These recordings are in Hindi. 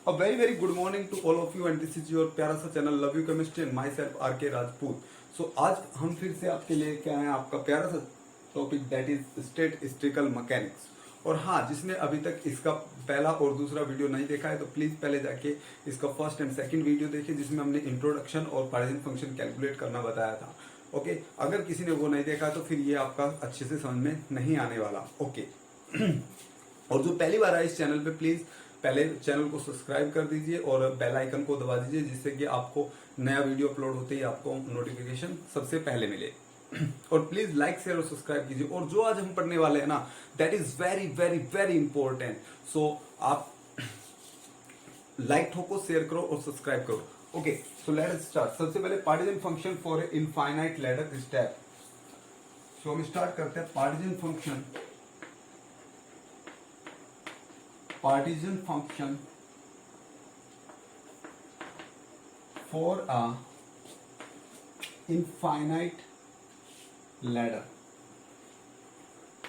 A very very good morning to all of you and this is your प्यारा सा channel love you chemistry and myself R K Rajput. सो आज हम फिर से आपके लिए क्या है आपका प्यारा सा topic that is statistical mechanics. और हाँ, जिसने अभी तक इसका पहला और दूसरा वीडियो नहीं देखा है तो प्लीज पहले जाके इसका फर्स्ट एंड सेकंड वीडियो देखिए जिसमें हमने इंट्रोडक्शन और पार्टीशन फंक्शन कैलकुलेट करना बताया था। ओके, अगर किसी ने वो नहीं देखा तो फिर ये आपका अच्छे से समझ में नहीं आने वाला। ओके और जो पहली बार आए इस चैनल पे प्लीज पहले चैनल को सब्सक्राइब कर दीजिए और बेल आइकन को दबा दीजिए जिससे कि आपको नया वीडियो अपलोड होते ही आपको नोटिफिकेशन सबसे पहले मिले। और प्लीज लाइक शेयर और सब्सक्राइब कीजिए। और जो आज हम पढ़ने वाले हैं ना that is very very very important. So आप लाइक ठोको, शेयर करो और सब्सक्राइब करो। Okay, so let us start. सबसे पहले partition function for infinite ladder step. So हम स्टार्ट करते हैं partition function for a infinite ladder।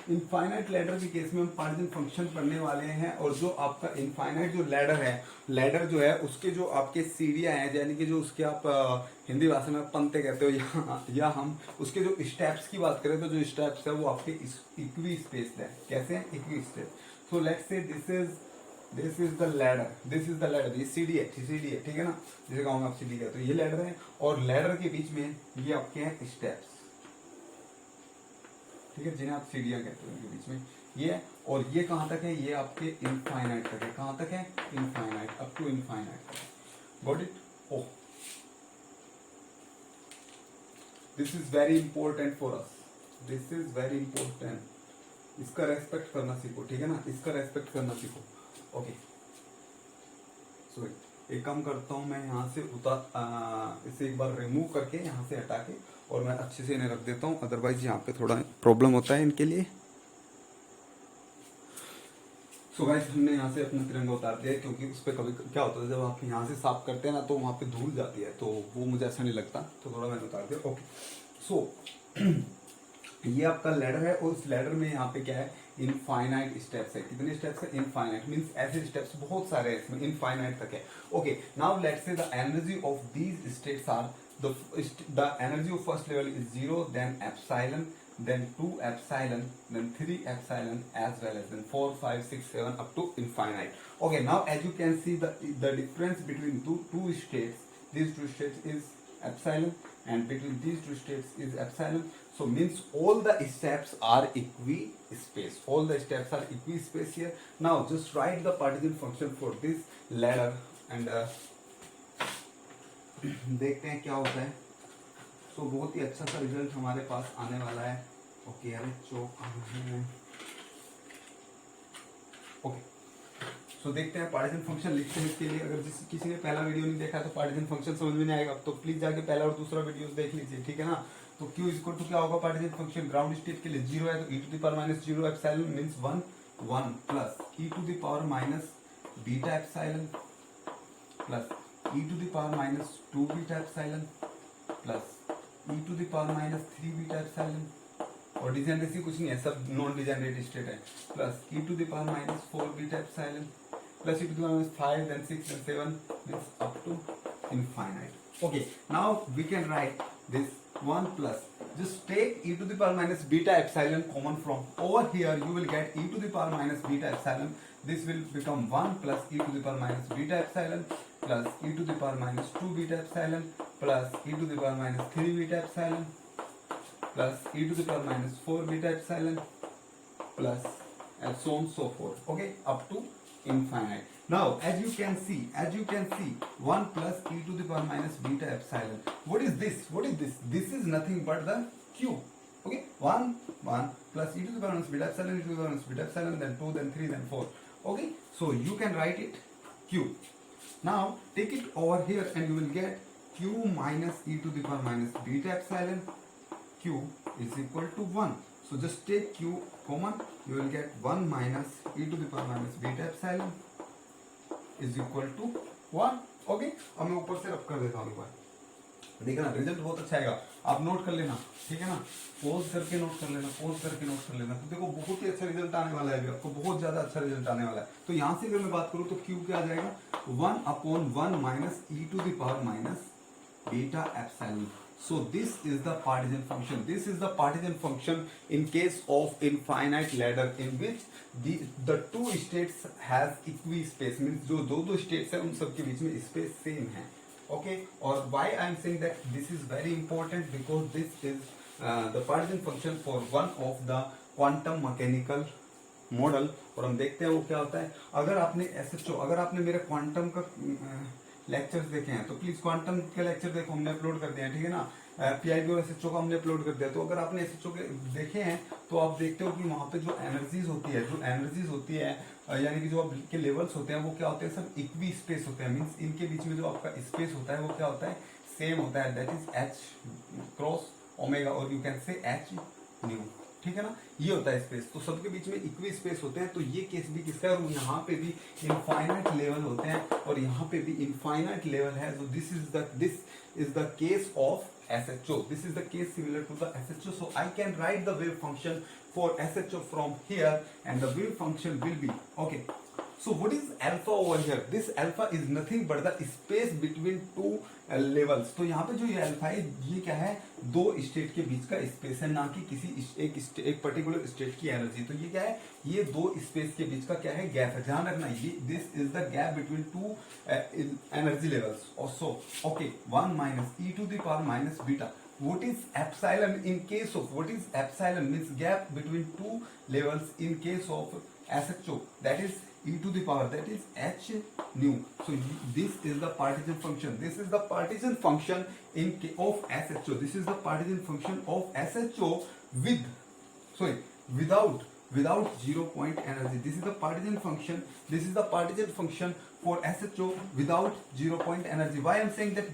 Infinite ladder के केस में हम पार्टीशन फंक्शन पढ़ने वाले हैं। और जो आपका इनफाइनाइट जो लैडर है, लैडर जो है उसके जो आपके सीढ़ियां हैं यानी कि जो उसके आप हिंदी भाषा में पंते कहते हो या हम उसके जो स्टेप्स की बात करें तो जो स्टेप्स है वो आपके इक्वी स्पेस्ड है। कैसे हैं? Equi space. So let's say this is the ladder, ये सीढ़ी है, ठीक है ना, जिसे कहूंगा आप सीढ़ी का। तो ये लैडर है और लैडर के बीच में ये आपके हैं स्टेप्स, ठीक है, जिन्हें आप सीढ़ियां कहते हो। इनके बीच में ये और ये कहां तक है? ये आपके इनफाइनाइट तक है। कहां तक है? Infinite, up to infinite. Got it? Oh, this is very important for us, this is very important. इसका रेस्पेक्ट करना सीखो, ठीक है ना, इसका रेस्पेक्ट करना सीखो। ओके, सॉरी, एक काम करता हूं मैं यहाँ से इसे एक बार रिमूव करके यहाँ से हटा के और मैं अच्छे से इन्हें रख देता हूँ, अदरवाइज यहाँ पे थोड़ा प्रॉब्लम होता है इनके लिए। सो गाइस, हमने यहाँ से अपना तिरंगा उतार दिया है क्योंकि उस पर कभी क्या होता है जब आप यहाँ से साफ करते हैं ना तो वहाँ पे धूल जाती है, तो वो मुझे अच्छा नहीं लगता, तो थोड़ा मैंने उतार दिया। ओके, सो ये आपका लैडर है और इस लैडर में यहाँ पे क्या है? इनफाइनाइट स्टेप्स है। कितने स्टेप्स है? इनफाइनाइट मींस ऐसे स्टेप्स बहुत सारे हैं इसमें, इनफाइनाइट तक है। Okay, now let's say the energy of these states are the energy of first level is 0, then epsilon, then 2 epsilon, then 3 epsilon, as well as then 4, 5, 6, 7 up to infinite. Okay, now as you can see the difference between two states, these two states is epsilon and between these two states is epsilon. So means all the steps are equi-space. All the steps are equi-space here. Now just write the partition function for this ladder and देखते हैं क्या होता है। तो बहुत ही अच्छा सा रिजल्ट हमारे पास आने वाला है। ओके, अरे चौक है। ओके, सो देखते हैं पार्टीशन फंक्शन लिखते हैं इसके लिए। अगर किसी ने पहला वीडियो नहीं देखा तो पार्टीशन फंक्शन समझ में नहीं आएगा तो प्लीज जाके पहला और दूसरा वीडियो देख लीजिए, ठीक है ना। तो Q इक्वल टू क्या होगा? पार्टीशन फंक्शन ग्राउंड स्टेट के लिए 0 है तो e to the power minus 0 epsilon means 1 plus e to the power minus beta epsilon plus e to the power minus 2 beta epsilon plus e to the power minus 3 beta epsilon। और डिजेनरेसी कुछ नहीं है, सब नॉन डिजेनरेट स्टेट है। Plus e to the power minus 4 beta epsilon plus e to the power minus 5 then 6 then 7 means up to infinite। Okay, now we can write this 1 plus, just take e to the power minus beta epsilon common from over here, you will get e to the power minus beta epsilon, this will become 1 plus e to the power minus beta epsilon plus e to the power minus 2 beta epsilon plus e to the power minus 3 beta epsilon plus e to the power minus 4 beta epsilon plus and so on so forth. Okay, up to infinite. Now as you can see 1 plus e to the power minus beta epsilon. What is this? This is nothing but the q. Okay, 1 plus e to the power minus beta epsilon, e to the power minus beta epsilon, then 2, then 3, then 4. Okay, so you can write it q. Now take it over here and you will get q minus e to the power minus beta epsilon. Q is equal to 1. So just take q common, you will get 1 minus e to the power minus beta epsilon is equal to 1. Okay, अब मैं ऊपर से रब कर देता हूँ एक बार। देखना रिजल्ट बहुत अच्छा आएगा, आप नोट कर लेना, ठीक है ना, पॉज करके नोट कर लेना, पॉज करके नोट कर लेना। तो देखो बहुत ही अच्छा रिजल्ट आने वाला है, अभी आपको बहुत ज्यादा अच्छा रिजल्ट आने वाला है। तो यहाँ से अगर मैं बात करूँ तो क्यू क्या आ जाएगा, 1/1 minus e to the power minus beta epsilon. So this is the partisan function. This is the partisan function in case of infinite ladder in which the two states has equi-space, means जो दो states है उन सबके बीच में space same है, okay? और why I am saying that this is very important because this is the partisan function for one of the quantum mechanical model. और हम देखते हैं वो क्या होता है। अगर आपने SHO, अगर आपने मेरे क्वांटम का लेक्चर्स देखे हैं तो प्लीज क्वांटम के लेक्चर देखो, हमने अपलोड कर दिया है, ठीक है ना। PIB और SHO का हमने अपलोड कर दिया। तो अगर आपने SHO के देखे हैं तो आप देखते हो कि वहां पे जो एनर्जीज होती है यानी कि जो आपके लेवल्स होते हैं वो क्या होते हैं, सब इक्वी स्पेस होते हैं। मीन्स इनके बीच में जो आपका स्पेस होता है वो क्या होता है, सेम होता है, that is H cross omega, और you can say H nu, ठीक है ना। ये होता है स्पेस, तो सबके बीच में इक्वी स्पेस होते हैं। तो ये केस भी किसका है, यहाँ पे भी इनफाइनाइट लेवल होते हैं और यहाँ पे भी इनफाइनाइट लेवल है। तो this is the case of SHO. This is the case similar to the SHO. So I can write the wave function for SHO from here, and the wave function will be okay. So what is alpha over here? This alpha is nothing but the space between two levels. तो यहाँ पे जो ये अल्फा है ये क्या है, दो स्टेट के बीच का स्पेस है, ना कि किसी एक पर्टिकुलर स्टेट की एनर्जी। तो ये क्या है, ये दो स्पेस के बीच का क्या है, गैप है। ध्यान रखना ये this is the gap between two energy levels. Also okay, 1 minus e to the power minus beta. What is epsilon in case of, what is epsilon means gap between two levels in case of SHO, that is e to the power, that is h nu. So this is the partition function. This is the partition function of SHO. This is the partition function of SHO without 0 point energy. This is the partition function. This is the partition function for SHO without 0 point energy. Why I am saying that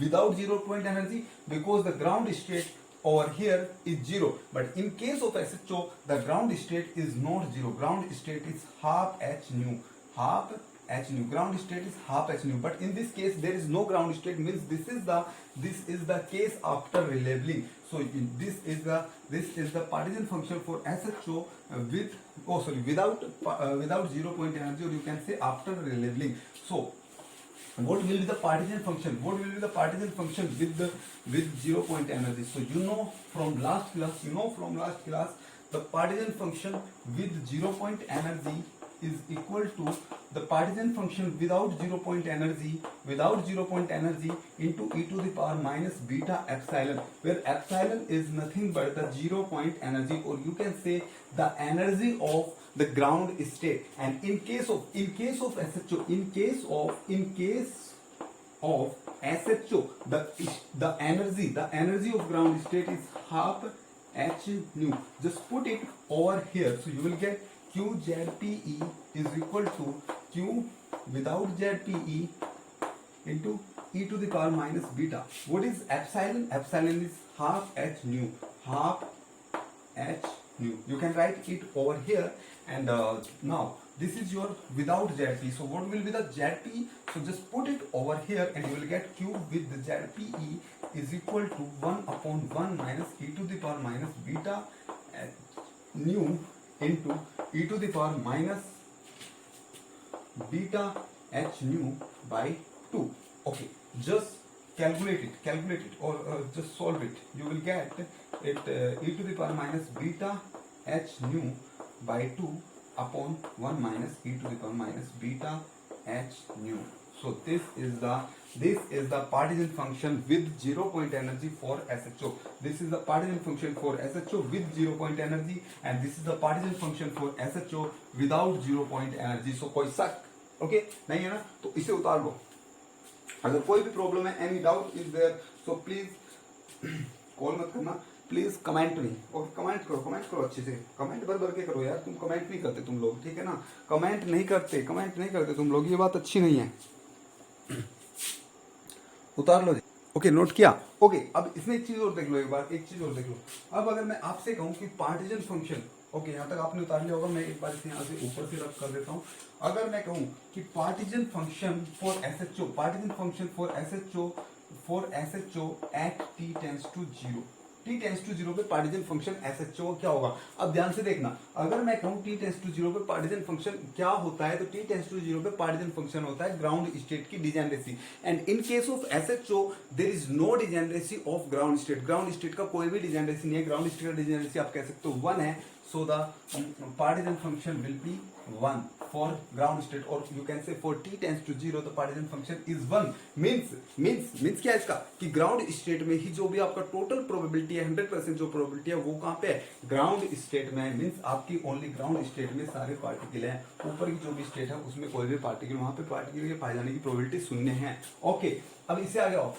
without 0 point energy? Because the ground state over here is 0, but in case of SHO the ground state is not 0. Ground state is half h nu, ground state is half h nu, but in this case there is no ground state, means this is the case after releveling. So this is the partition function for SHO without 0 point energy, or you can say after releveling. So what will be the partition function? What will be the partition function with 0 point energy? So you know from last class, the partition function with 0 point energy is equal to the partition function without 0 point energy into e to the power minus beta epsilon, where epsilon is nothing but the 0 point energy, or you can say the energy of the ground state. And in case of SHO, in case of SHO, the energy of ground state is half h nu. Just put it over here, so you will get Q ZPE is equal to Q without ZPE into e to the power minus beta. What is epsilon? Epsilon is half h nu. You can write it over here. And now this is your without ZP. So what will be the ZP? So just put it over here and you will get Q with the ZPE is equal to 1/1 minus e to the power minus beta nu into e to the power minus beta h nu by 2. Okay, just calculate it or just solve it. You will get it e to the power minus beta h nu by 2 upon 1 minus e to the power minus beta h nu. So this is the partition function with 0 point energy for SHO. This is the partition function for SHO with 0 point energy, and this is the partition function for SHO without 0 point energy. So कोई शक ओके नहीं है ना, तो इसे उतार लो। अगर कोई भी प्रॉब्लम है, any doubt is there, so please call मत करना, प्लीज कमेंट में, ओके कमेंट करो अच्छे से, कमेंट भर के करो यार, तुम कमेंट नहीं करते तुम लोग, ठीक है ना, कमेंट नहीं करते तुम लोग, ये बात अच्छी नहीं है। उतार लो जी, ओके नोट किया, ओके। अब इसमें एक चीज और देख लो, एक चीज और देख लो। अब अगर मैं आपसे कहूं कि पार्टीजन फंक्शन, ओके यहाँ तक आपने उतार लिया होगा, मैं एक बार इसे यहाँ से ऊपर से रब कर देता हूँ। अगर मैं कहूं कि partition function for SHO for SHO at t tends to 0, t tends to 0 पे पार्टीजन फंक्शन SHO क्या होगा। अब ध्यान से देखना, अगर मैं कहूं t टेंस टू 0 पे पार्टीजन फंक्शन क्या होता है, तो t टेंस टू 0 पे पार्टीजन फंक्शन होता है ग्राउंड स्टेट की degeneracy, and in case of SHO there is no degeneracy of ground state. Ground state का कोई भी डिजेनरेसी नहीं है, ग्राउंड स्टेट का डिजेनरेसी आप कह सकते हो 1 है, so the partition function will be 1 for ground state, or you can say for t tends to 0 the partition function is 1, means क्या है इसका कि ग्राउंड स्टेट में ही जो भी आपका टोटल प्रोबेबिलिटी है 100% जो प्रोबेबिलिटी है वो कहाँ पे है, ग्राउंड स्टेट में है। मींस आपकी ओनली ग्राउंड स्टेट में सारे पार्टिकल हैं, ऊपर की जो भी स्टेट है उसमें कोई भी पार्टिकल, वहां पे पार्टिकल के पाए जाने की प्रोबेबिलिटी शून्य है। ओके, अब इससे आगे आओ,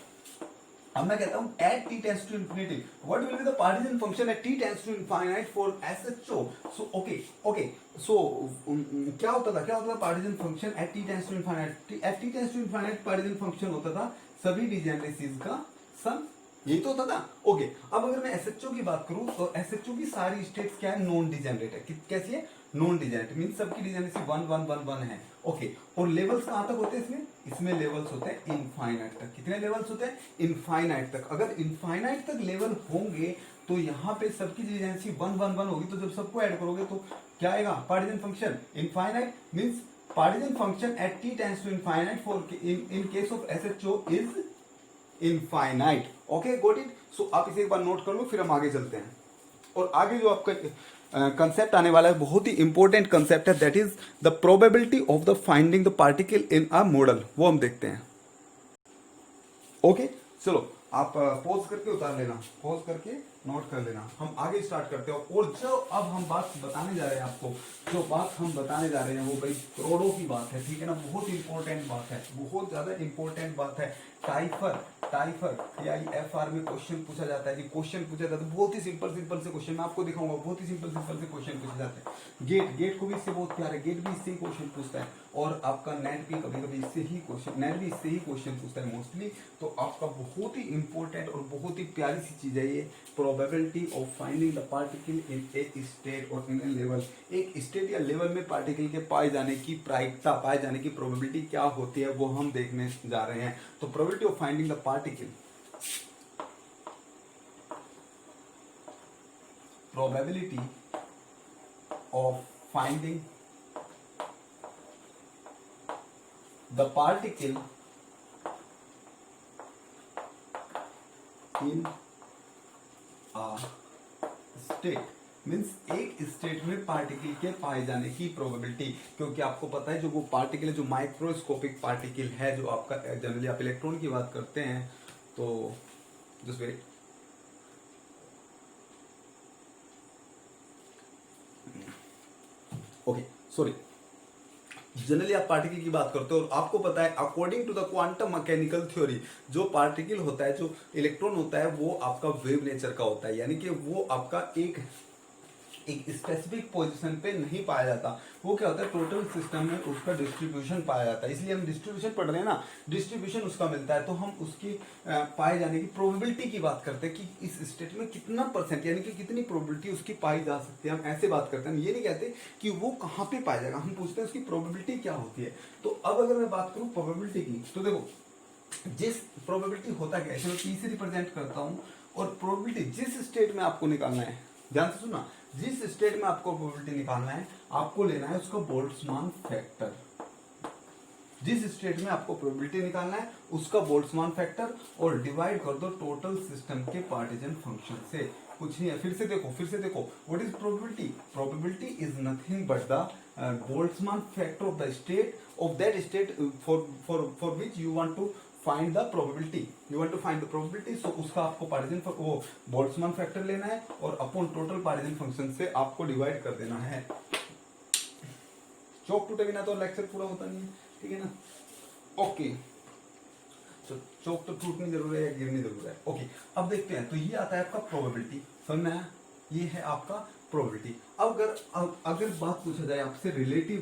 अब मैं कहता हूं at t tends to infinity what will be the partition function at t tends to infinite for SHO। So okay so क्या होता था partition function at t tends to infinite, at t tends to infinite partition function होता था सभी डिजेनरेसीज का सम, यही तो होता था। ओके, अब अगर मैं SHO की बात करूं तो SHO की सारी स्टेट्स क्या है, नॉन डिजेनरेट है। कैसी है, नॉन डिजेनरेट, मींस सबकी डिजेनरेसी 1 1 1 1 है। ओके, और लेवल्स कहां तक होते हैं इसमें लेवल्स होते हैं इनफाइनाइट तक। कितने लेवल्स होते हैं, इनफाइनाइट तक। अगर इनफाइनाइट तक लेवल होंगे तो यहाँ पे सबकी डिजेनरेसी 1 1 1 होगी, तो जब सबको ऐड करोगे तो क्या आएगा, partition function infinite, means partition function at t tends to infinite for in case of SHO is infinite. Okay, got it. So आप इसे एक बार नोट कर लो, फिर हम आगे चलते हैं। और आगे जो आपका कंसेप्ट आने वाला है बहुत ही इंपॉर्टेंट कंसेप्ट है, that is the probability of the finding the particle in a model, वो हम देखते हैं। ओके, चलो आप पॉज करके उतार लेना, पॉज करके नोट कर लेना, हम आगे स्टार्ट करते हैं। और जो अब हम बात बताने जा रहे हैं आपको, जो बात हम बताने जा रहे हैं वो भाई करोड़ों की बात है, ठीक है ना, बहुत इंपॉर्टेंट बात है, बहुत ज्यादा इंपॉर्टेंट बात है। टाइफर TIFR में क्वेश्चन पूछा जाता है, कि क्वेश्चन पूछा जाता है बहुत ही सिंपल से क्वेश्चन, मैं आपको दिखाऊंगा, बहुत ही सिंपल से क्वेश्चन पूछे जाते हैं। गेट को भी इससे बहुत प्यार है, गेट भी इससे ही क्वेश्चन पूछता है, और आपका नेट भी कभी कभी इससे ही क्वेश्चन पूछता है मोस्टली। तो आपका बहुत ही इंपॉर्टेंट और बहुत ही प्यारी सी चीज है ये, probability of finding the particle in A state और इन ए लेवल। एक स्टेट या लेवल में पार्टिकल के पाए जाने की प्रायिकता, पाए जाने की प्रोबेबिलिटी क्या होती है, वो हम देखने जा रहे हैं। तो probability of finding the particle, probability of finding the particle in a state, means एक स्टेट में पार्टिकल के पाए जाने की प्रोबेबिलिटी। क्योंकि आपको पता है जो वो पार्टिकल है, जो माइक्रोस्कोपिक पार्टिकल है, जो आपका जनरली आप इलेक्ट्रॉन की बात करते हैं, तो just wait, okay sorry, generally आप पार्टिकल की बात करते हो, और आपको पता है according to the quantum mechanical theory, जो पार्टिकल होता है, जो इलेक्ट्रॉन होता है, वो आपका वेव नेचर का होता है, यानी कि वो आपका एक स्पेसिफिक पोजीशन पे नहीं पाया जाता। वो क्या होता है, टोटल सिस्टम में उसका डिस्ट्रीब्यूशन पाया जाता है। इसलिए हम डिस्ट्रीब्यूशन पढ़ रहे हैं ना, डिस्ट्रीब्यूशन उसका मिलता है, तो हम उसकी पाए जाने की प्रोबेबिलिटी की बात करते हैं कि इस स्टेट में कितना परसेंट, यानी कि कितनी प्रोबेबिलिटी उसकी पाई जा सकती है, हम ऐसे बात करते हैं। हम ये नहीं कहते कि वो कहाँ पे पाया जाएगा, हम पूछते हैं उसकी प्रोबेबिलिटी क्या होती है। तो अब अगर मैं बात करूँ प्रोबेबिलिटी की, तो देखो जिस प्रोबेबिलिटी होता क्या है, मैं पी से रिप्रेजेंट करता हूँ, और प्रोबेबिलिटी जिस स्टेट में आपको निकालना है, ध्यान से सुना, जिस स्टेट में आपको प्रोबेबिलिटी निकालना है, आपको लेना है उसका बोल्ट्जमान फैक्टर। जिस स्टेट में आपको प्रोबेबिलिटी निकालना है उसका बोल्ट्जमान फैक्टर, और डिवाइड कर दो टोटल सिस्टम के पार्टीजन फंक्शन से। कुछ नहीं है, फिर से देखो what is probability, probability is nothing but the Boltzmann factor of the state, of that state for which you want to find the probability, so उसका आपको पार्टीजन वो बोल्ट्जमान फैक्टर लेना है, और अपॉन टोटल पार्टीजन फंक्शन से आपको डिवाइड कर देना है। चौक टूटे बिना तो लेक्चर पूरा होता नहीं है, ठीक है ना। ओके, तो चौक तो टूटनी जरूर है या गिरनी जरूर है। ओके, अब देखते हैं, तो ये आता है आपका प्रोबेबिलिटी, समझ में आया, ये है आपका प्रोबेबिलिटी। अगर बात पूछा जाए आपसे रिलेटिव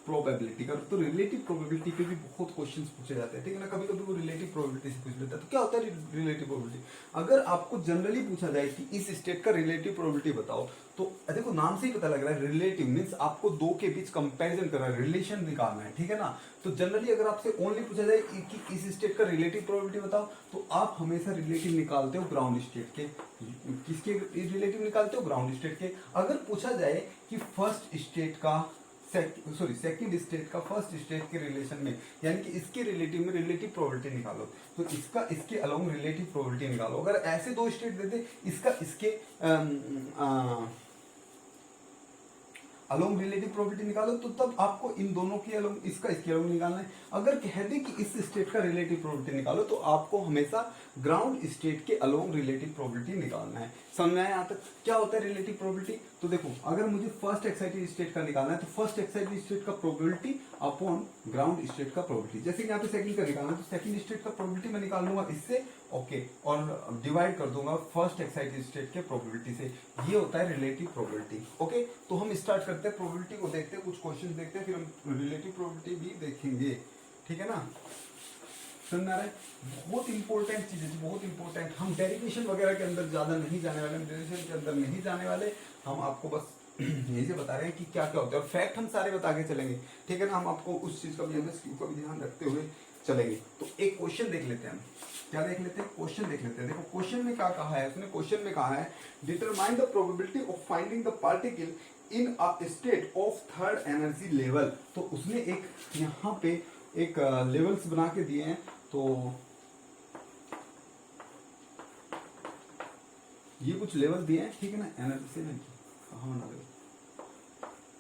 प्रोबेबिलिटी का। तो रिलेटिव प्रोबेबिलिटी पे भी बहुत क्वेश्चंस पूछे जाते हैं, ठीक है ना। कभी कभी वो रिलेटिव प्रोबेबिलिटी से पूछ लेता है। तो क्या होता है रिलेटिव प्रोबेबिलिटी? अगर आपको जनरली पूछा जाए कि इस स्टेट का रिलेटिव प्रोबेबिलिटी बताओ, तो देखो नाम से ही पता लग रहा है रिलेटिव मीन्स आपको दो के बीच कंपैरिजन कर रहा है, रिलेशन निकालना है, ठीक है ना। तो जनरली अगर आपसे ओनली पूछा जाए कि इस स्टेट का रिलेटिव प्रोबेबिलिटी बताओ, तो आप हमेशा रिलेटिव निकालते हो ग्राउंड स्टेट के। किसके रिलेटिव निकालते हो? ग्राउंड स्टेट के। अगर पूछा जाए कि फर्स्ट स्टेट का सेकंड स्टेट का फर्स्ट स्टेट के रिलेशन में, यानी कि इसके रिलेटिव में रिलेटिव प्रोबेबिलिटी निकालो, तो इसका इसके अलोंग रिलेटिव प्रोबेबिलिटी निकालो। अगर ऐसे दो स्टेट देते, इसका इसके अलोंग रिलेटिव प्रोबेबिलिटी निकालो, तो तब आपको इन दोनों की अलोंग इसका इसके अलोंग निकालना है। अगर कह दे कि इस स्टेट का रिलेटिव प्रोबेबिलिटी निकालो, तो आपको हमेशा ग्राउंड स्टेट के अलोंग रिलेटिव प्रोबेबिलिटी निकालना है। समझ में आया यहाँ तक? क्या होता है रिलेटिव प्रोबेबिलिटी? तो देखो अगर मुझे फर्स्ट एक्साइटेड स्टेट का निकालना है, तो फर्स्ट एक्साइटेड स्टेट का प्रोबेबिलिटी अपॉन ग्राउंड स्टेट का प्रोबेबिलिटी। जैसे कि यहाँ पे सेकंड का निकालना है, तो सेकंड स्टेट का प्रोबेबिलिटी मैं निकाल लूंगा इससे, ओके, और डिवाइड कर दूंगा फर्स्ट एक्साइटेड स्टेट के प्रोबेबिलिटी से। ये होता है रिलेटिव प्रोबेबिलिटी। ओके, तो हम स्टार्ट करते हैं, प्रोबेबिलिटी को देखते हैं, कुछ क्वेश्चन देखते हैं, फिर हम रिलेटिव प्रोबेबिलिटी भी देखेंगे, ठीक है ना। समझ आ रहा है? बहुत इंपॉर्टेंट चीज है, बहुत इंपॉर्टेंट। हम डेरिवेशन वगैरह के अंदर ज्यादा नहीं जाने वाले, डेरिवेशन के अंदर नहीं जाने वाले, हम आपको बस यही से बता रहे हैं कि क्या क्या होता है, और फैक्ट हम सारे बता के चलेंगे, ठीक है ना। हम आपको उस चीज का भी एमएसक्यू का भी ध्यान रखते हुए चलेंगे। तो एक क्वेश्चन देख लेते हैं हम, क्या देख लेते हैं? क्वेश्चन देख लेते हैं। देखो क्वेश्चन में क्या कहा है, उसने क्वेश्चन में कहा है determine the probability of finding the particle in a state of third energy level. तो उसने एक यहाँ पे एक लेवल्स बना के दिए हैं, तो ये कुछ लेवल दिए हैं, ठीक है ना। एनर्जी से नहीं कहाँ बना रहे,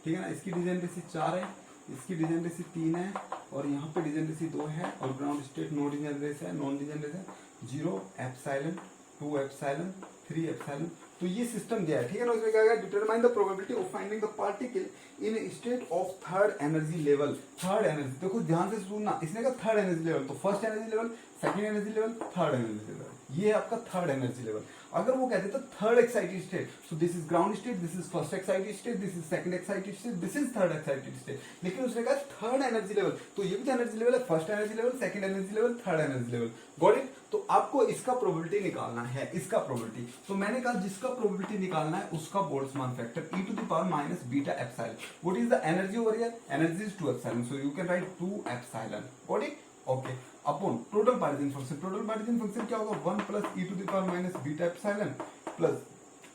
ठीक है ना। इसकी डिजेनरेसी 4 है, इसकी डिजेनरेसी 3 है, और यहाँ पे डिजेनरेसी 2 है, और ग्राउंड स्टेट नो डिजेनरेस है, नॉन डिजेनरेस है, 0 एप्सिलॉन 2 एप्सिलॉन 3 एप्सिलॉन। तो ये सिस्टम दिया है, ठीक है ना। उसमें क्या है, determine the probability of finding the particle in state of third energy level. Third energy, देखो ध्यान से सुनना, इसने कहा थर्ड एनर्जी लेवल, तो first energy level, second energy level, third energy level, ये है आपका थर्ड एनर्जी लेवल। अगर वो कहते तो third excited state, so this is ground state, this is first excited state, this is second excited state, this is third excited state. लेकिन उसने कहा थर्ड एनर्जी लेवल, तो ये भी एनर्जी लेवल है, first energy level, second energy level, third energy level. Got it? तो आपको इसका प्रोबेबिलिटी निकालना है, इसका प्रोबेबिलिटी। तो मैंने कहा जिसका प्रोबेबिलिटी निकालना है उसका Boltzmann factor e to the power minus beta epsilon. What is the energy over here? Energy is 2 epsilon, so you can write 2 epsilon. Got it? Okay, upon total partition function. Total partition function क्या होगा? 1 plus e to the power minus beta epsilon plus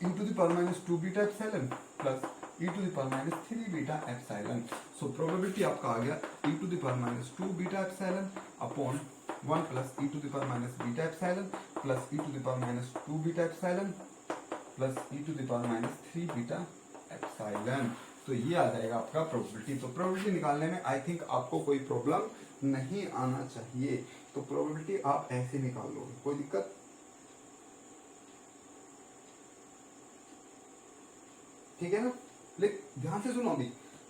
e to the power minus 2 beta epsilon plus e to the power minus 3 beta epsilon. So probability आपका आ गया e to the power minus 2 beta epsilon upon 1 plus e to the power minus beta epsilon plus e to the power minus 2 beta epsilon plus e to the power minus 3 beta epsilon. तो ये आ जाएगा आपका प्रोबेबिलिटी। तो प्रोबेबिलिटी निकालने में आई थिंक आपको कोई प्रॉब्लम नहीं आना चाहिए। तो प्रोबेबिलिटी आप ऐसे निकाल लोगे, कोई दिक्कत? ठीक है ना। लेकिन ध्यान से सुनो,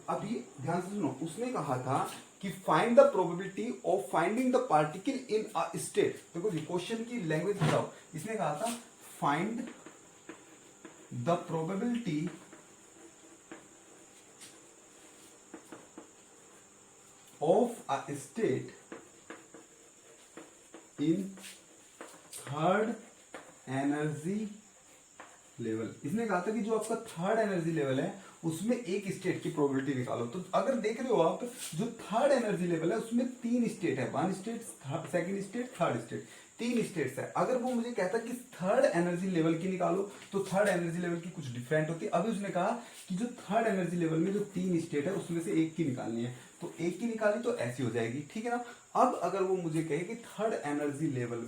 अभी ध्यान से सुनो। उसने कहा था कि find the probability of finding the particle in a state. देखो जी क्वेश्चन की लैंग्वेज बताओ। इसने कहा था find the probability of a state in third energy level. इसने कहा था कि जो आपका थर्ड एनर्जी लेवल है उसमें एक स्टेट की प्रोबेबिलिटी निकालो। तो अगर देख रहे हो आप, जो थर्ड एनर्जी लेवल है उसमें 3 स्टेट है, 1 state, second state, third state, 3 states है। अगर वो मुझे कहता कि थर्ड एनर्जी लेवल की निकालो, तो थर्ड एनर्जी लेवल की कुछ डिफरेंट होती है। अभी उसने कहा कि जो थर्ड एनर्जी लेवल में जो 3 स्टेट है उसमें से एक की निकालनी है, तो एक की निकाली तो ऐसी हो जाएगी, ठीक है ना। अब अगर वो मुझे कहे कि थर्ड एनर्जी लेवल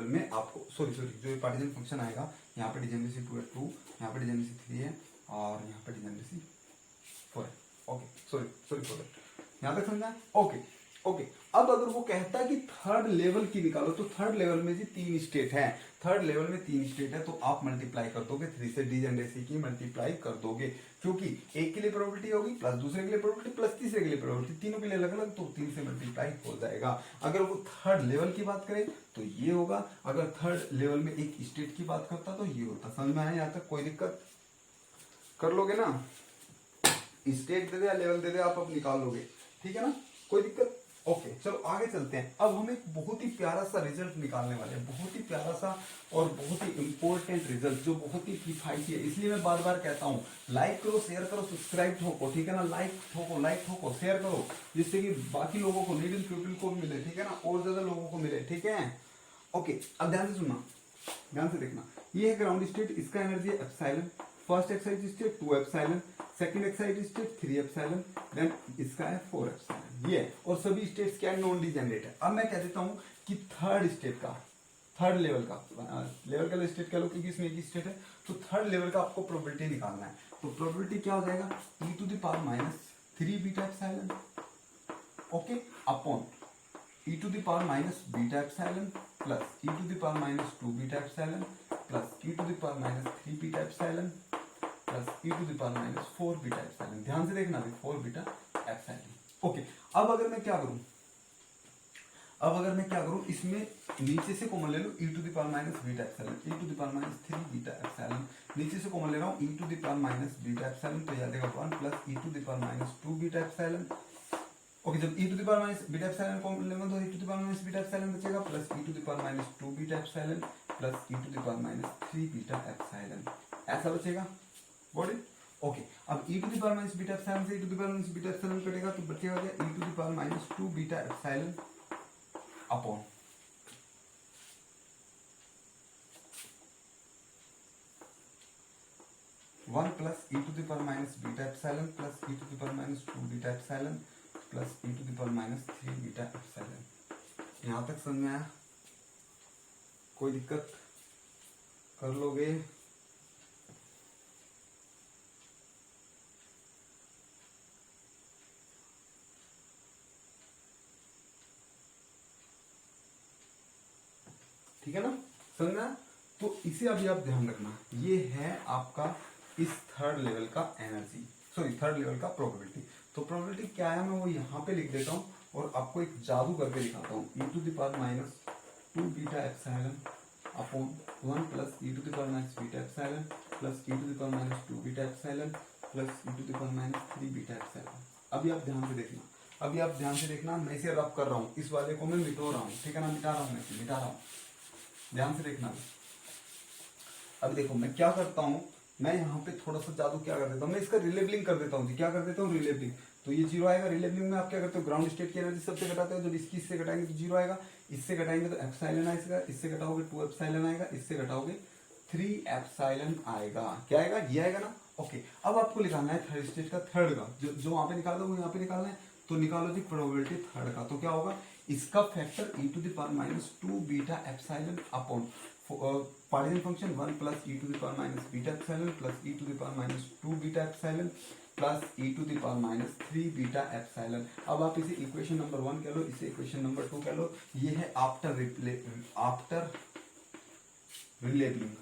में आपको सॉरी जो ये पार्टीशन फंक्शन आएगा, यहाँ पे डिजेनरेसी 2 है 2, यहाँ पे डिजेनरेसी 3 है, और यहाँ पे डिजेनरेसी 4 है। Okay, sorry for that. यहाँ तक समझा? ओके। अब अगर वो कहता है कि थर्ड लेवल की निकालो, तो थर्ड लेवल में जी 3 स्टेट है, थर्ड लेवल में 3 स्टेट है, तो आप मल्टीप्लाई कर दोगे 3 से, डिजेनरेसी की मल्टीप्लाई कर दोगे, क्योंकि एक के लिए प्रोबेबिलिटी होगी प्लस दूसरे के लिए प्रोबेबिलिटी प्लस तीसरे के लिए प्रोबेबिलिटी, तीनों के लिए अलग अलग, तो 3 से मल्टीप्लाई हो जाएगा। अगर वो थर्ड लेवल की बात करे तो ये होगा, अगर थर्ड लेवल में एक स्टेट की बात करता तो ये होता। समझ में आया यहाँ तक? कोई दिक्कत? कर लोगे ना? स्टेट दे दे या लेवल दे दे, आप अब निकाल लोगे, ठीक है ना, कोई दिक्कत। ओके चलो आगे चलते हैं। अब हम एक बहुत ही प्यारा सा रिजल्ट निकालने वाले हैं, बहुत ही प्यारा सा और बहुत ही इंपॉर्टेंट रिजल्ट जो बहुत ही किफायती है। इसलिए मैं बार बार कहता हूँ लाइक करो, शेयर करो, सब्सक्राइब ठोको, ठीक है ना, लाइक ठोको, शेयर करो, जिससे कि बाकी लोगों को, नीडल पीपल को मिले, ठीक है ना, और ज्यादा लोगों को मिले, ठीक है। ओके अब ध्यान से सुनना, ध्यान से देखना, ये है ग्राउंड स्टेट, इसका एनर्जी है epsilon. First excited state 2 epsilon, second excited state 3 epsilon, then इसका है 4 एप्सिलॉन, ये। और सभी स्टेट्स क्या नॉन डिजेनरेट है। अब मैं कह देता हूं कि थर्ड स्टेट का, थर्ड लेवल का, लेवल का स्टेट कह लो क्योंकि इसमें एक स्टेट है, तो थर्ड लेवल का आपको प्रोबेबिलिटी निकालना है। तो प्रोबेबिलिटी क्या हो जाएगा, e⁻³ beta epsilon, okay, upon e⁻β epsilon plus e⁻² beta epsilon plus e⁻³ beta epsilon plus e⁻⁴ beta epsilon. ध्यान से देखना अभी 4 बीटा एप्सिलॉन। ओके अब अगर मैं क्या करूं, इसमें नीचे से कॉमन ले लो e⁻β epsilon, e⁻³ beta epsilon, नीचे से कॉमन ले रहा हूं e⁻β एप्सिलॉन, तो याद रहेगा 1 plus e⁻² beta epsilon. Okay जब e⁻β एप्सिलॉन कॉमन लेंगे तो e⁻β एप्सिलॉन बचेगा plus e⁻² beta epsilon plus e⁻³ beta epsilon, ऐसा बचेगा, गॉट इट। ओके अब e⁻β एप्सिलॉन से e⁻β एप्सिलॉन कटेगा तो बचेगा क्या, e⁻² beta epsilon upon one plus e⁻β epsilon plus e⁻² beta epsilon plus e⁻³ beta epsilon. यहां तक समझ में आया, कोई दिक्कत, कर लोगे। ठीक है ना, समझना। तो इसे अभी आप ध्यान रखना, ये है आपका इस थर्ड लेवल का एनर्जी, सॉरी थर्ड लेवल का प्रोबेबिलिटी। तो प्रोबेबिलिटी क्या है मैं वो यहाँ पे लिख देता हूँ और आपको एक जादू करके दिखाता हूँ, e⁻² beta epsilon upon 1 plus e⁻β epsilon plus e⁻² beta epsilon plus e⁻³ beta epsilon. अभी आप ध्यान से देखना, मैं इसे रब कर रहा हूँ, इस वाले को मैं मिटो रहा हूँ, ठीक है ना, मिटा रहा हूँ, ध्यान से देखना। अब देखो मैं क्या करता हूं, मैं यहाँ पे थोड़ा सा जादू क्या कर देता हूँ, मैं इसका रिलेबलिंग कर देता हूँ जी, क्या कर देता हूँ, रिलेबलिंग। तो ये 0 आएगा, रिलेबलिंग में आप क्या करते हो, ग्राउंड स्टेट की एनर्जी सबसे घटाते हो, जब इसकी इससे घटाएंगे तो 0 आएगा, इससे घटाएंगे तो एप्सिलॉन आएगा, इससे घटाओगे 2 एप्सिलॉन आएगा, इससे घटाओगे 3 एप्सिलॉन आएगा, क्या आएगा, ये आएगा ना। ओके अब आपको निकालना है थर्ड स्टेट का, थर्ड का, जो वहां पे निकाल दो वो यहाँ पे निकालना है, तो निकालो जी प्रोबेबिलिटी थर्ड का। तो क्या होगा, इसका factor e⁻² beta epsilon upon partition function 1 plus e⁻β epsilon plus e⁻² beta epsilon plus e⁻³ beta epsilon. अब आप इसे इक्वेशन नंबर 1 कह लो, इसे इक्वेशन नंबर 2 कह लो। ये है आफ्टर रिलेबलिंग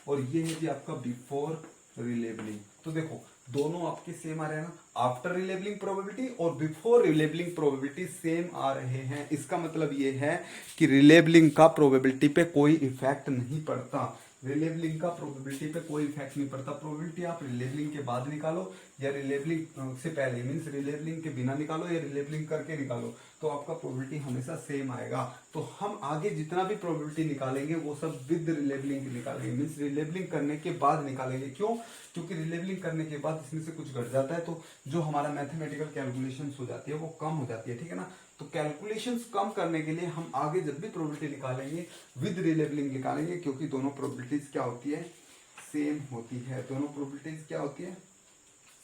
और ये है जी आपका बिफोर रिलेबलिंग। तो देखो दोनों आपके सेम आ रहे हैं ना, आफ्टर रिलेबलिंग प्रोबेबिलिटी और बिफोर रिलेबलिंग प्रोबेबिलिटी सेम आ रहे हैं। इसका मतलब ये है कि रिलेबलिंग का प्रोबेबिलिटी पे कोई इफेक्ट नहीं पड़ता, रिलेबलिंग का प्रोबेबिलिटी पे कोई इफेक्ट नहीं पड़ता। प्रोबेबिलिटी आप रिलेबलिंग के बाद निकालो या रिलेबलिंग से पहले, मीन्स रिलेबलिंग के बिना निकालो या रिलेबलिंग करके निकालो, तो आपका प्रोबेबिलिटी हमेशा सेम आएगा। तो हम आगे जितना भी प्रोबेबिलिटी निकालेंगे वो सब विद रिलेबलिंग निकालेंगे, मीन्स रिलेबलिंग करने के बाद निकालेंगे। क्यों, क्योंकि रिलेबलिंग करने के बाद इसमें से कुछ घट जाता है तो जो हमारा मैथमेटिकल कैलकुलेशन हो जाती है वो कम हो जाती है, ठीक है ना। तो कैलकुलेशंस कम करने के लिए हम आगे जब भी प्रोबेबिलिटी निकालेंगे विद रिलेबलिंग निकालेंगे, क्योंकि दोनों प्रोबेबिलिटीज क्या होती है, सेम होती है, दोनों प्रोबेबिलिटीज क्या होती है,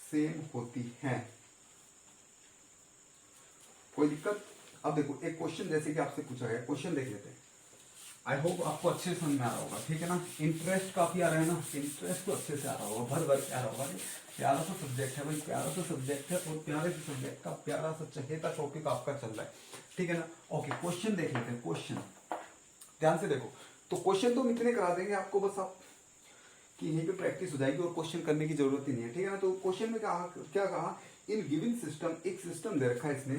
सेम होती है। कोई दिक्कत। अब देखो एक क्वेश्चन जैसे कि आपसे पूछा गया, क्वेश्चन देख लेते हैं, आई होप आपको अच्छे से समझ में आ रहा होगा, ठीक है ना। इंटरेस्ट काफी आ रहा है ना, इंटरेस्ट तो अच्छे से आ रहा होगा, भर भर के आ रहा होगा। प्यारा सा सब्जेक्ट है भाई, प्यारा सा सब्जेक्ट है और प्यारे से सब्जेक्ट का प्यारा सा चहेता टॉपिक आपका चल रहा है, ठीक है ना। ओके क्वेश्चन देख लेते हैं, क्वेश्चन ध्यान से देखो। तो क्वेश्चन तो हम इतने करा देंगे आपको, बस आप कि यहीं पे प्रैक्टिस हो जाएगी और क्वेश्चन करने की जरूरत ही नहीं है, ठीक है ना। तो क्वेश्चन में क्या कहा, इन गिवन सिस्टम, एक सिस्टम दे रखा है इसने,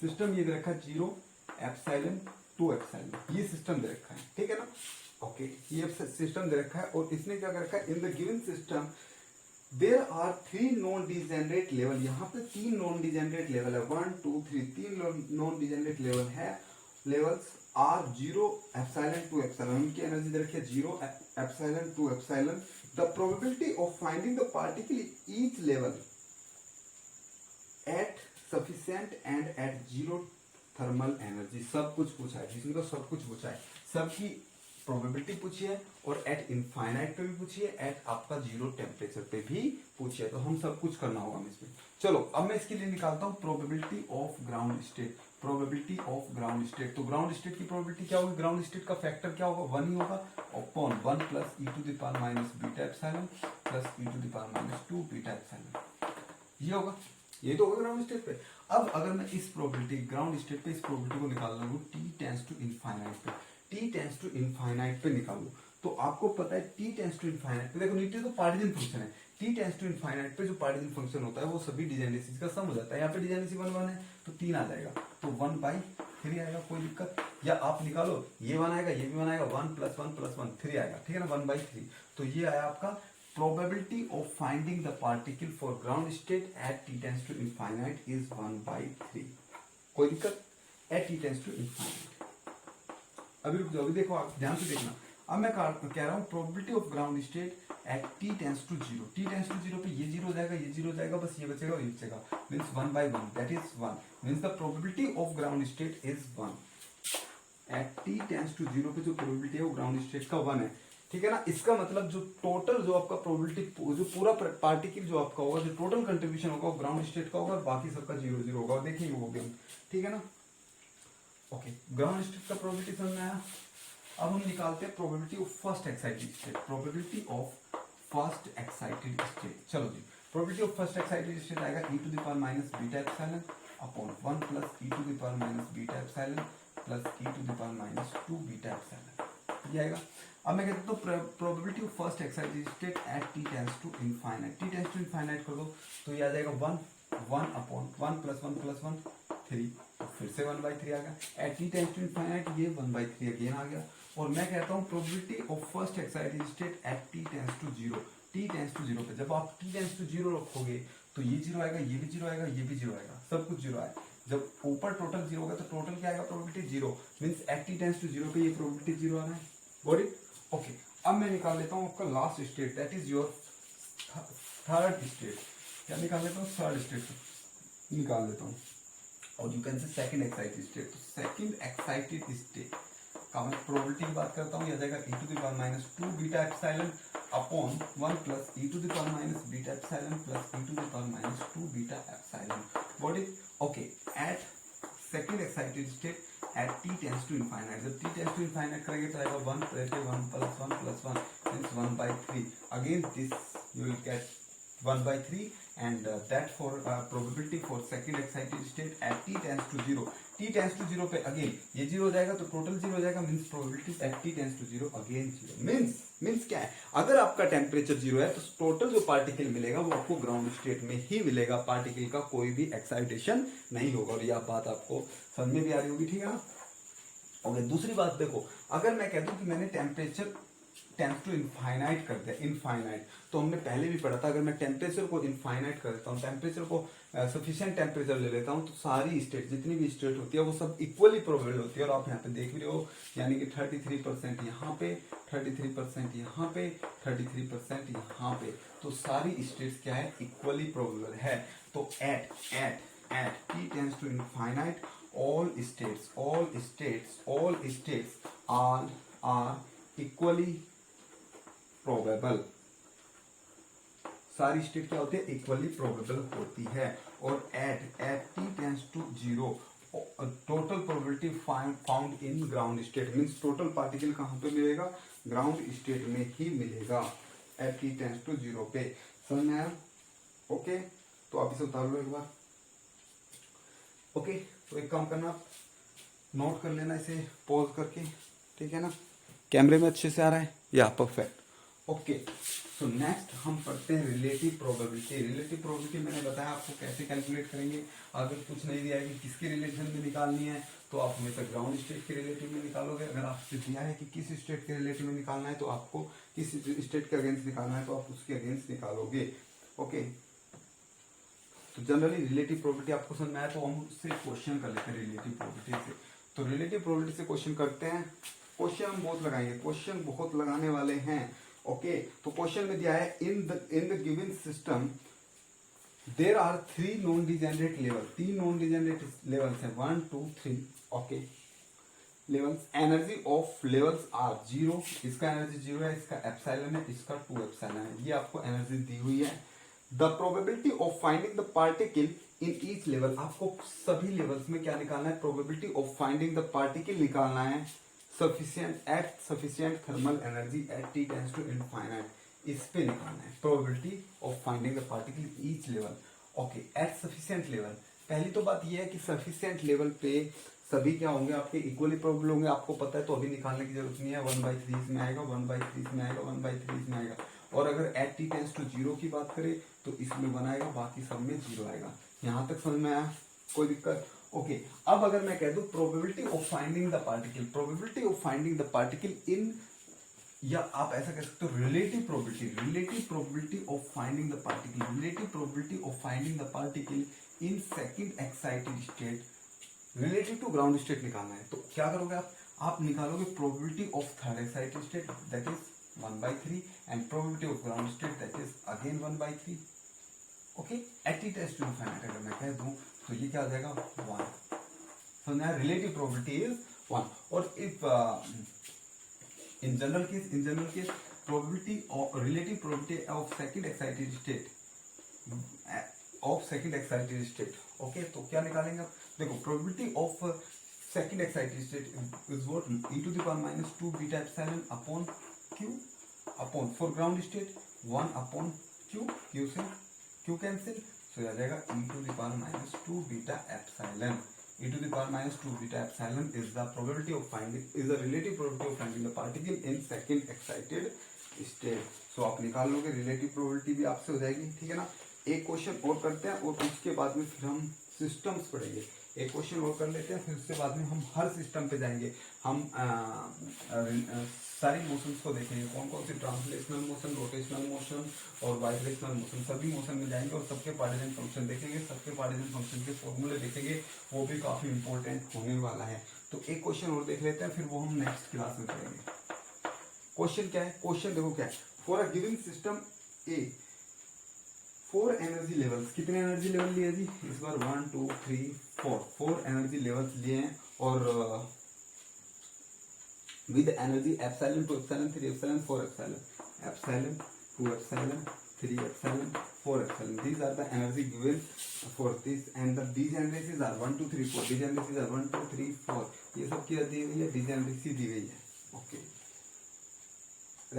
सिस्टम ये दे रखा है 0 एप्सिलॉन 2 एप्सिलॉन, ये सिस्टम दे रखा है, ठीक है ना। ओके, ये सिस्टम दे रखा है और इसने क्या कर रखा है, in the given system there are 3 non degenerate level, यहाँ पे 3 नॉन डिजेनरेट लेवल है, 1 2 3, 3 नॉन डिजेनरेट लेवल है, levels are 0 epsilon two epsilon, उनकी एनर्जी दे रखी है 0 epsilon two epsilon, the probability of finding the particle each level at sufficient and at 0 thermal energy, सब कुछ पूछा है, जिसमें तो सब कुछ पूछा है, सबकी प्रोबेबिलिटी पूछी है और एट इनफाइनाइट पे भी पूछी है, एट आपका 0 टेम्परेचर पे भी पूछी है, तो हम सब कुछ करना होगा हमें इसमें। चलो अब मैं इसके लिए निकालता हूँ probability of ground state, probability of ground state. तो ग्राउंड स्टेट की प्रोबेबिलिटी क्या होगी, ग्राउंड स्टेट का फैक्टर क्या होगा, 1 ही होगा, upon 1 plus e to the power minus beta epsilon plus e to the power minus 2 beta epsilon, ये होगा, ये तो होगा ग्राउंड स्टेट पे। अब अगर मैं इस प्रोबेबिलिटी ग्राउंड स्टेट पे इस प्रोबेबिलिटी को निकाल रहा हूँ टी टेंस टू इनफाइनाइट पे, टी टेंस टू इनफाइनाइट पे निकालू, तो आपको पता है टी टेंस टू इनफाइनाइट पे, देखो नीचे तो पार्टिजन फंक्शन है, टी टेंस टू इनफाइनाइट पे जो पार्टिजन फंक्शन होता है वो सभी डिजेनरेसी का सम हो जाता है, यहाँ पे डिजेनरेसी 1 1 है तो 3 आ जाएगा, तो 1/3 आएगा, कोई दिक्कत, या आप निकालो ये 1 आएगा, ये भी 1 आएगा, 1 + 1 + 1 3 आएगा, ठीक है ना, 1/3, तो ये आया आपका probability of finding the particle for ground state at t tends to infinite is 1/3, कोई दिक्कत, at t tends to infinite। अभी रुक जाओ, अभी देखो, आप ध्यान से देखना, अब मैं कह रहा हूँ probability of ground state at t tends to 0, t tends to 0 पे ये 0 हो जाएगा, ये 0 हो जाएगा, बस ये बचेगा और ये बचेगा, means 1/1, that is 1, means the probability of ground state is 1, at t tends to 0 पे जो probability है वो ground state का 1 है, ठीक है ना। इसका मतलब जो टोटल जो आपका प्रोबेबिलिटी जो पूरा पार्टिकल जो आपका होगा, जो टोटल कंट्रीब्यूशन होगा वो ग्राउंड स्टेट का होगा, बाकी सबका 0 0 होगा, देखेंगे वो भी हम, ठीक है ना। ओके, ग्राउंड स्टेट का प्रोबेबिलिटी समझ में आया। अब हम निकालते हैं probability of first excited state, probability of first excited state. चलो जी, probability of first excited state आएगा e to the power minus beta epsilon upon 1 plus e to the power minus beta epsilon plus e to the power minus 2 beta epsilon, ये आएगा। अब मैं कहता हूँ probability of first excited state at t tends to infinite, t tends to infinite कर दो तो ये आ जाएगा 1 अपॉन 1 + 1 + 1 3, तो फिर से 1/3 आ गया, at t tends to infinite ये 1/3 अगेन आ गया। और मैं कहता हूँ probability of first excited state at t tends to 0, t tends to 0 पे जब आप टी टेंस टू 0 रखोगे तो ये 0 आएगा, ये भी 0 आएगा, ये भी 0 आएगा, सब कुछ 0 आएगा। जब ऊपर टोटल 0 होगा तो टोटल क्या आएगा, probability 0, means at t tends to 0 पे ये प्रोबेबिलिटी 0 आ रहा है, गॉट इट। ओके, अब मैं निकाल लेता हूँ आपका last state, that is your third state, क्या निकाल लेता हूँ, थर्ड स्टेट निकाल लेता हूँ, और यू कैन से सेकंड एक्साइटेड स्टेट। तो सेकंड एक्साइटेड स्टेट का मैं प्रोबेबिलिटी की बात करता हूँ, यह जाएगा e to the power minus 2 beta epsilon upon 1 plus e to the power minus beta epsilon plus e to the power minus 2 beta epsilon, what is okay. At second excited state at t tends to infinite, जब t टेंस टू इनफाइनाइट करेंगे तो आएगा 1 + 1 + 1 + 1 means 1/3, again this you will get 1/3 and that for probability for second excited state at t tends to 0, t tends to 0 पे अगेन ये 0 हो जाएगा तो टोटल 0 हो जाएगा, means probability at t tends to 0 again 0, means क्या है, अगर आपका टेम्परेचर 0 है तो टोटल जो पार्टिकल मिलेगा वो आपको ग्राउंड स्टेट में ही मिलेगा, पार्टिकल का कोई भी एक्साइटेशन नहीं होगा, और यह बात आपको समझ में भी आ रही होगी, ठीक है ना। ओके, दूसरी बात देखो, अगर मैं कह दूं कि मैंने टेम्परेचर टेंस टू इनफाइनाइट कर दिया, इनफाइनाइट तो हमने पहले भी पढ़ा था, अगर मैं टेम्परेचर को इनफाइनाइट कर देता हूँ, टेम्परेचर को सफिशिएंट टेम्परेचर ले लेता हूँ, तो सारी स्टेट जितनी भी स्टेट होती है वो सब इक्वली प्रोबेबल होती है, और आप यहाँ पे देख रहे हो, यानी कि 33% यहाँ पे, 33% यहाँ पे, 33% यहाँ पे, तो सारी स्टेट्स क्या है, इक्वली प्रोबेबल है। तो at t tends to infinite all states are equally probable, सारी स्टेट क्या होती है, इक्वली प्रोबेबल होती है। और at t tends to 0 total probability found in ground state, means total particle कहाँ पे मिलेगा, ग्राउंड स्टेट में ही मिलेगा एट t टेंस टू 0 पे, समझ में आया। ओके, तो आप इसे उतार लो एक बार। ओके, तो एक काम करना, आप नोट कर लेना इसे पॉज करके, ठीक है ना, कैमरे में अच्छे से आ रहा है, या परफेक्ट। ओके, सो नेक्स्ट हम पढ़ते हैं रिलेटिव प्रोबेबिलिटी। रिलेटिव प्रोबेबिलिटी मैंने बताया आपको कैसे कैलकुलेट करेंगे। अगर कुछ नहीं दिया है कि किसके रिलेशन में निकालनी है तो आप हमेशा ग्राउंड स्टेट के रिलेटिव में निकालोगे। अगर आपसे दिया है कि किस स्टेट के रिलेटिव में निकालना है तो आपको किस स्टेट के अगेंस्ट निकालना है तो आप उसके अगेंस्ट निकालोगे। ओके, तो जनरली रिलेटिव प्रोबेबिलिटी आपको समझ में आया तो हम उससे क्वेश्चन कर लेते हैं रिलेटिव प्रोबेबिलिटी से। तो रिलेटिव प्रोबेबिलिटी से क्वेश्चन करते हैं। क्वेश्चन हम बहुत लगाएंगे, क्वेश्चन बहुत लगाने वाले हैं। ओके, तो क्वेश्चन में दिया है in the given system there are 3 non degenerate level. 3 non degenerate levels हैं, 1 2 3। Okay, levels, energy of levels are 0, इसका एनर्जी 0 है, इसका एप्सिलॉन है, इसका 2 एप्सिलॉन है। ये आपको एनर्जी दी हुई है। The probability of finding the particle in each level, आपको सभी लेवल्स में क्या निकालना है, probability of finding the particle निकालना है। Sufficient at sufficient thermal energy at t tends to infinite, इस पे निकालना है probability of finding the particle each level. Okay, at sufficient level, पहली तो बात यह है कि सफिशिएंट लेवल पे सभी क्या होंगे, आपके इक्वली प्रोबेबल होंगे, आपको पता है, तो अभी निकालने की जरूरत नहीं है। 1/3 इसमें आएगा, 1/3 इसमें आएगा, 1/3 इसमें आएगा। और अगर एट टी टेंड्स टू 0 की बात करें तो इसमें 1 आएगा, बाकी सब में 0 आएगा। यहां तक समझ में आया, कोई दिक्कत? ओके, अब अगर मैं कह दूं probability of finding the particle, probability of finding the particle in, या आप ऐसा कह सकते हो relative probability, relative probability of finding the particle, relative probability of finding the particle in second excited state relative to ground state निकालना है। तो क्या करोगे आप निकालोगे probability of third excited state that is 1/3 and probability of ground state that is again 1/3। Okay, at T test to infinite अगर मैं कह दूं तो ये क्या हो जाएगा 1। so now relative probability is 1। और if in general case probability of relative probability of second excited state okay, तो क्या निकालेंगे आप, देखो probability of second excited state is what e to the power -2 beta epsilon upon q upon for ground state 1 upon q, q से q कैंसिल, सो आ जाएगा e to the power -2 beta epsilon. e to the power -2 beta epsilon is the probability of finding, is the relative probability of finding the particle in second excited state। so आप निकाल लोगे, relative probability भी आपसे हो जाएगी, ठीक है ना। एक क्वेश्चन और करते हैं और उसके बाद में फिर हम सिस्टम्स पढ़ेंगे। एक क्वेश्चन और कर लेते हैं, फिर उसके बाद में हम हर सिस्टम पे जाएंगे। हम सारी मोशंस को देखेंगे, कौन कौन सी ट्रांसलेशनल मोशन, रोटेशनल मोशन और वाइब्रेशनल मोशन, सभी मोशन में जाएंगे और सबके पार्टीजन फंक्शन देखेंगे, सबके पार्टीजन फंक्शन के फॉर्मूले देखेंगे, वो भी काफी इंपॉर्टेंट होने वाला है। तो एक क्वेश्चन और देख लेते हैं, फिर वो हम नेक्स्ट क्लास में करेंगे। क्वेश्चन क्या है, क्वेश्चन देखो क्या है, for a given system A 4 energy levels, कितने एनर्जी लेवल लिए जी इस बार 1 2 3 4 एनर्जी लेवल्स लिए हैं और with energy epsilon 2 epsilon 3 epsilon 4 epsilon 2 epsilon 3 epsilon 4 epsilon, these are the energy given for this and the degeneracies are 1 2 3 4, degeneracies are 1 2 3 4, ये सब क्या दी हुई है, degeneracy दी हुई है। Okay,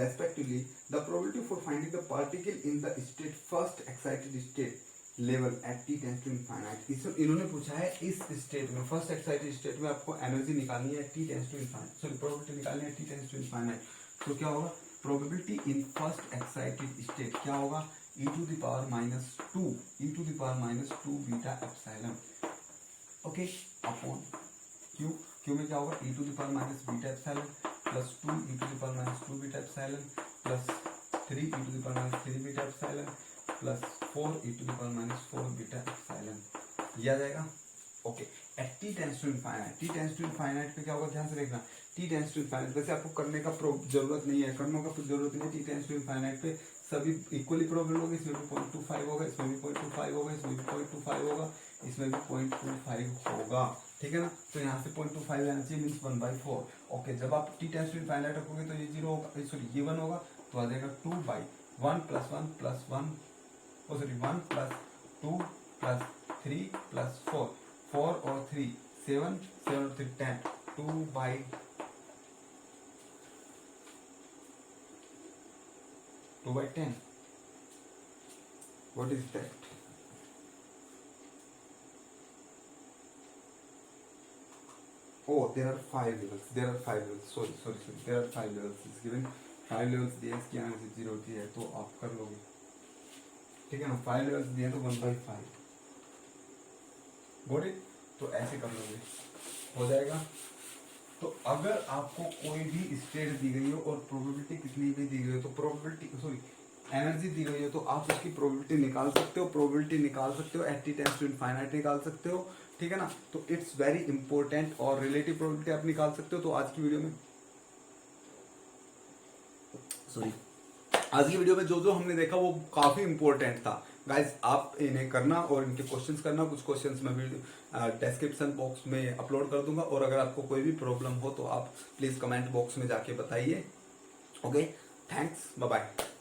respectively the probability for finding the particle in the state first excited state level at t tends to infinite. इस इन्होंने पूछा है इस स्टेट में, फर्स्ट एक्साइटेड स्टेट में आपको एनर्जी निकालनी है t tends to infinite, sorry probability निकालनी है टी टेंड्स टू इनफाइनाइट। तो क्या होगा, probability in first excited state क्या होगा, e to the power -2 beta epsilon, okay, upon q, q में क्या होगा e to the power minus beta epsilon plus 2 e to the power -2 beta epsilon plus 3 e to the power -3 beta epsilon plus 4 e to the power -4 beta epsilon, ये आ जाएगा। Okay, at t tends to infinite, t tends to infinite पे क्या होगा, ध्यान से देखना, टी टेंड्स टू इनफाइनाइट वैसे आपको करने का जरूरत नहीं है, करने का जरूरत नहीं है। टी टेंड्स टू इनफाइनाइट पे सभी इक्वली प्रोबेबल होगा, इसमें भी 0.25 होगा, इसमें भी 0.25 होगा, इसमें भी 0.25 होगा, इसमें भी 0.25 होगा, ठीक है ना। तो यहाँ से 0.25 आना चाहिए, मीन्स 1/4। ओके, जब आप टी टेंड्स टू इनफाइनाइट रखोगे तो ये 0 होगा, सॉरी ये 1 होगा, तो आ जाएगा 2/1 + 1 + 1, सॉरी 1 + 2 + 3 + 4, 4 और 3 7, 7 और 3 10, 2/10 what is that? Oh, there are 5 levels, sorry, there are 5 levels is given, 5 levels दिए, इसकी एनर्जी 0 होती है, तो आप कर लोगे, ठीक है ना। 5 लेवल्स दिए तो 1/5, गॉट इट। तो ऐसे कर लोगे, हो जाएगा। तो अगर आपको कोई भी स्टेट दी गई हो और प्रोबेबिलिटी कितनी भी दी गई हो, तो प्रोबेबिलिटी सॉरी एनर्जी दी गई हो, तो आप उसकी प्रोबेबिलिटी निकाल सकते हो, प्रोबेबिलिटी निकाल सकते हो, at t tends to infinite निकाल सकते हो, ठीक है ना। तो इट्स वेरी इंपॉर्टेंट, और रिलेटिव प्रोबेबिलिटी आप निकाल सकते हो। तो आज की वीडियो में सॉरी आज की वीडियो में जो जो हमने देखा वो काफी इंपॉर्टेंट था गाइस, आप इन्हें करना और इनके क्वेश्चंस करना। कुछ क्वेश्चंस मैं भी डिस्क्रिप्शन बॉक्स में अपलोड कर दूंगा, और अगर आपको कोई भी प्रॉब्लम हो तो आप प्लीज कमेंट बॉक्स में जाके बताइए। Okay, thanks, bye bye.